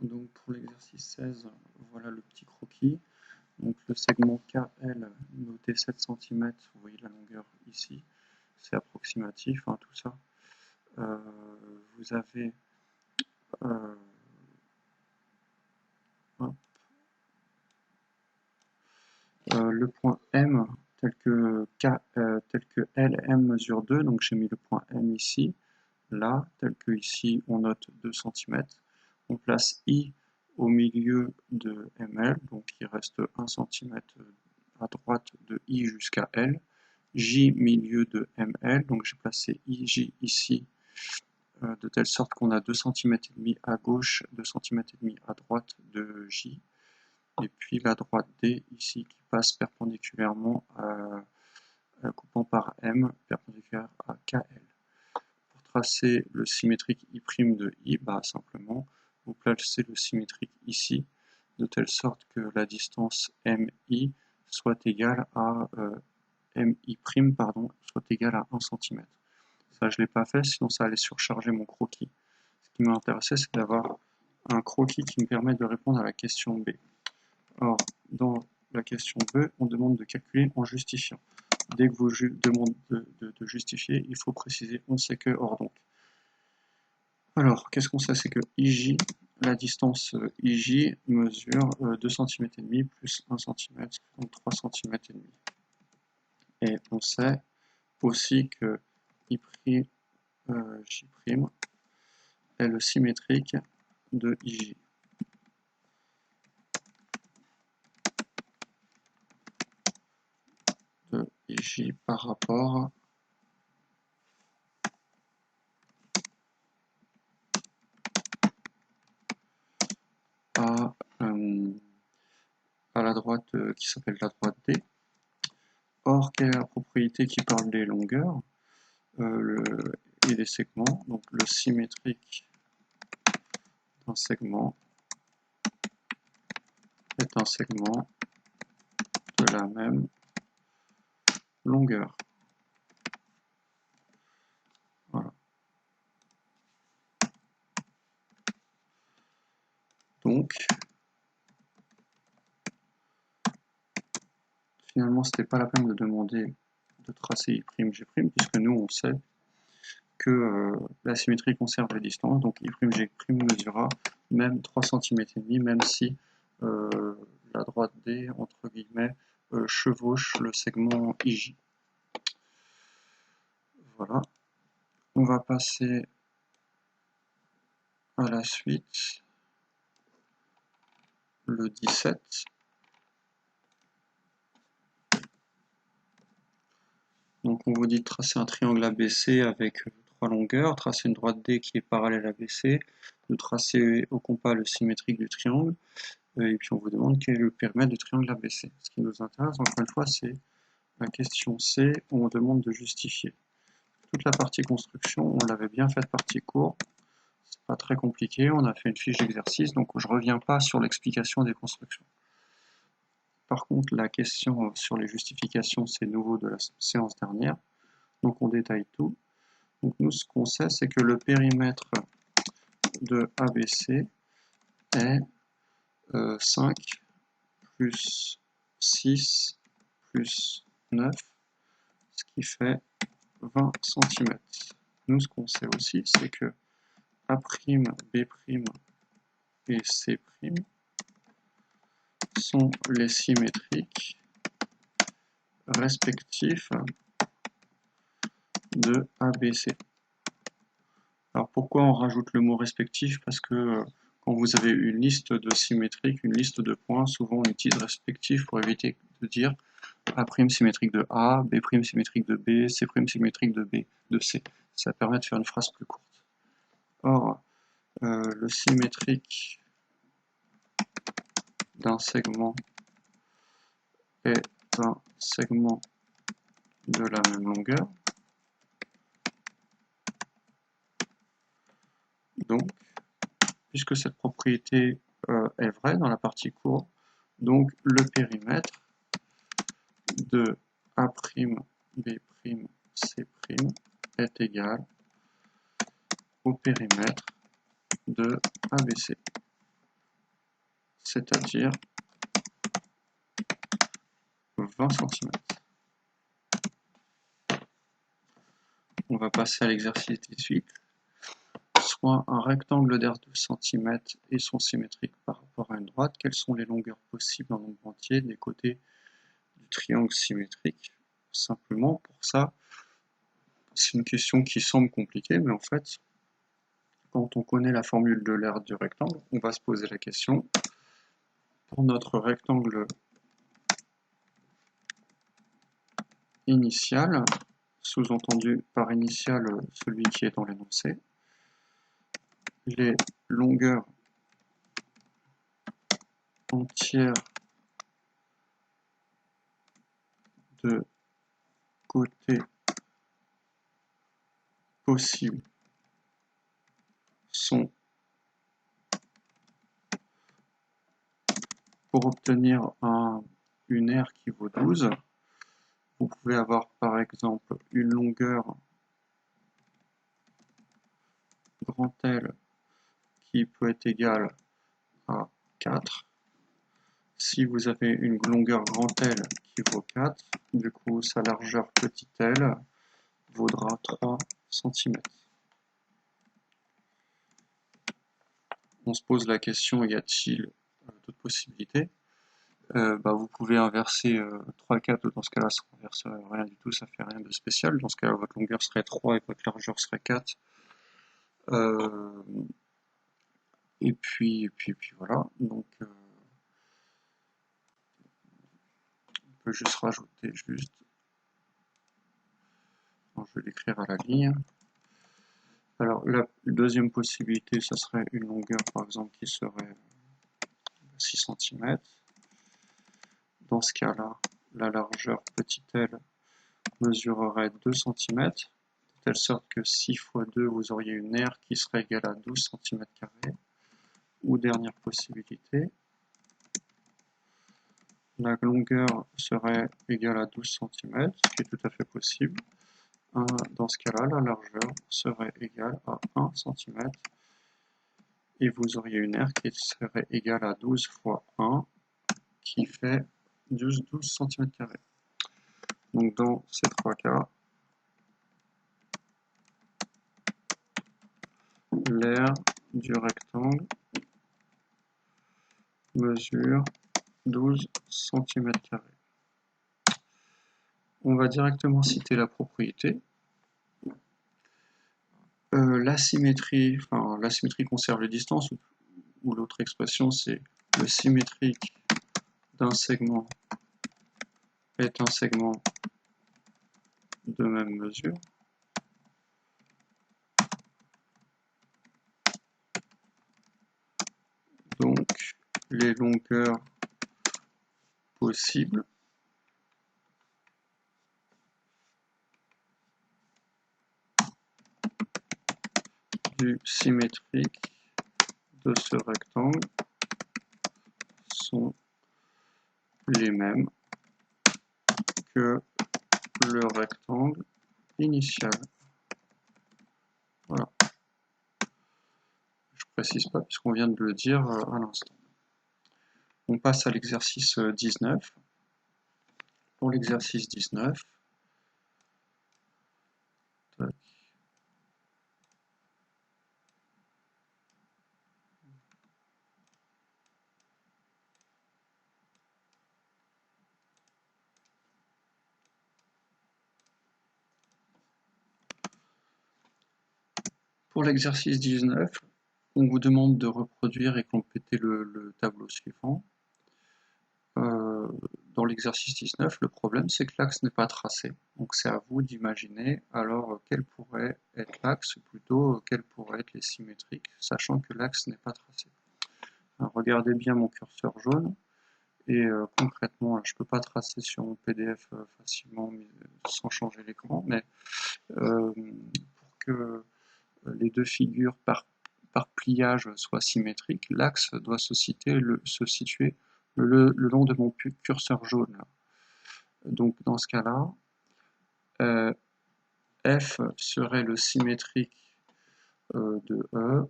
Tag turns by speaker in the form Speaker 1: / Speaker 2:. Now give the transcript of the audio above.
Speaker 1: Donc pour l'exercice 16, voilà le petit croquis. Donc le segment KL noté 7 cm, vous voyez la longueur ici, c'est approximatif hein, tout ça. Vous avez le point M tel que LM mesure 2, donc j'ai mis le point M ici, là, tel que ici on note 2 cm. On place I au milieu de ML, donc il reste 1 cm à droite de I jusqu'à L. J milieu de ML, donc j'ai placé IJ ici, de telle sorte qu'on a 2 cm et demi à gauche, 2 cm et demi à droite de J. Et puis la droite D ici qui passe perpendiculairement coupant par M, perpendiculaire à KL. Pour tracer le symétrique I' de I, simplement, vous placez le symétrique ici, de telle sorte que la distance MI soit égale à MI', soit égale à 1 cm. Ça, je ne l'ai pas fait, sinon ça allait surcharger mon croquis. Ce qui m'intéressait, c'est d'avoir un croquis qui me permet de répondre à la question B. Or, dans la question B, on demande de calculer en justifiant. Dès que vous demandez de justifier, il faut préciser on sait que, or donc. Alors, qu'est-ce qu'on sait? C'est que IJ, la distance IJ mesure 2 cm et demi plus 1 cm, donc 3 cm et demi. Et on sait aussi que J' est le symétrique de IJ. De IJ par rapport à la droite qui s'appelle la droite D. Or, quelle est la propriété qui parle des longueurs et des segments? Donc le symétrique d'un segment est un segment de la même longueur. Voilà. Donc, finalement, c'était pas la peine de demander de tracer I', G', puisque nous, on sait que la symétrie conserve les distances, donc I', G' mesurera même 3 cm et demi, même si la droite D, entre guillemets, chevauche le segment IJ. Voilà. On va passer à la suite, le 17. Donc on vous dit de tracer un triangle ABC avec 3 longueurs, tracer une droite D qui est parallèle à BC, de tracer au compas le symétrique du triangle, et puis on vous demande quel est le périmètre du triangle ABC. Ce qui nous intéresse, encore une fois, c'est la question C, où on demande de justifier. Toute la partie construction, on l'avait bien faite partie cours, c'est pas très compliqué, on a fait une fiche d'exercice, donc je ne reviens pas sur l'explication des constructions. Par contre, la question sur les justifications, c'est nouveau de la séance dernière, donc on détaille tout. Donc nous, ce qu'on sait, c'est que le périmètre de ABC est 5 plus 6 plus 9, ce qui fait 20 cm. Nous, ce qu'on sait aussi, c'est que A', B' et C' sont les symétriques respectifs de ABC. Alors pourquoi on rajoute le mot respectif? Parce que quand vous avez une liste de symétriques, une liste de points, souvent on utilise respectif pour éviter de dire A' symétrique de A, B' symétrique de B, C' symétrique de C. Ça permet de faire une phrase plus courte. Or, le symétrique d'un segment est un segment de la même longueur. Donc, puisque cette propriété est vraie dans la partie courbe, donc le périmètre de A', B', C' est égal au périmètre de ABC. c'est-à-dire 20 cm. On va passer à l'exercice 18. Soit un rectangle d'air de 12 cm et sont symétriques par rapport à une droite. Quelles sont les longueurs possibles en nombre entier des côtés du triangle symétrique? Simplement, pour ça, c'est une question qui semble compliquée, mais en fait, quand on connaît la formule de l'aire du rectangle, on va se poser la question. Pour notre rectangle initial, sous-entendu par initial celui qui est dans l'énoncé, les longueurs entières de côtés possibles sont, pour obtenir une aire qui vaut 12, vous pouvez avoir par exemple une longueur grand L qui peut être égale à 4. Si vous avez une longueur grand L qui vaut 4, du coup sa largeur petit l vaudra 3 cm. On se pose la question, y a-t-il d'autres possibilités? Vous pouvez inverser 3 et 4, dans ce cas-là ça inverse rien du tout, ça fait rien de spécial. Dans ce cas-là, votre longueur serait 3 et votre largeur serait 4. Et puis voilà, donc on peut juste rajouter je vais l'écrire à la ligne. Alors la deuxième possibilité, ça serait une longueur par exemple qui serait 6 cm. Dans ce cas-là, la largeur petit l mesurerait 2 cm, de telle sorte que 6 fois 2, vous auriez une aire qui serait égale à 12 cm². Ou dernière possibilité, la longueur serait égale à 12 cm, ce qui est tout à fait possible. Dans ce cas-là, la largeur serait égale à 1 cm et vous auriez une aire qui serait égale à 12 fois 1 qui fait 12 cm². Donc dans ces trois cas, l'aire du rectangle mesure 12 cm². On va directement citer la propriété. La symétrie conserve les distances, ou l'autre expression c'est le symétrique d'un segment est un segment de même mesure. Donc les longueurs possibles du symétrique de ce rectangle sont les mêmes que le rectangle initial. Voilà. Je précise pas puisqu'on vient de le dire à l'instant. On passe à l'exercice 19. Pour l'exercice 19, pour l'exercice 19, on vous demande de reproduire et compléter le tableau suivant. Dans l'exercice 19, le problème c'est que l'axe n'est pas tracé. Donc c'est à vous d'imaginer alors quel pourrait être l'axe, ou plutôt quels pourraient être les symétriques, sachant que l'axe n'est pas tracé. Alors, regardez bien mon curseur jaune, et concrètement, je ne peux pas tracer sur mon PDF facilement sans changer l'écran, mais pour que les deux figures par pliage soient symétriques, l'axe doit se situer le long de mon curseur jaune. Donc dans ce cas-là, F serait le symétrique de E,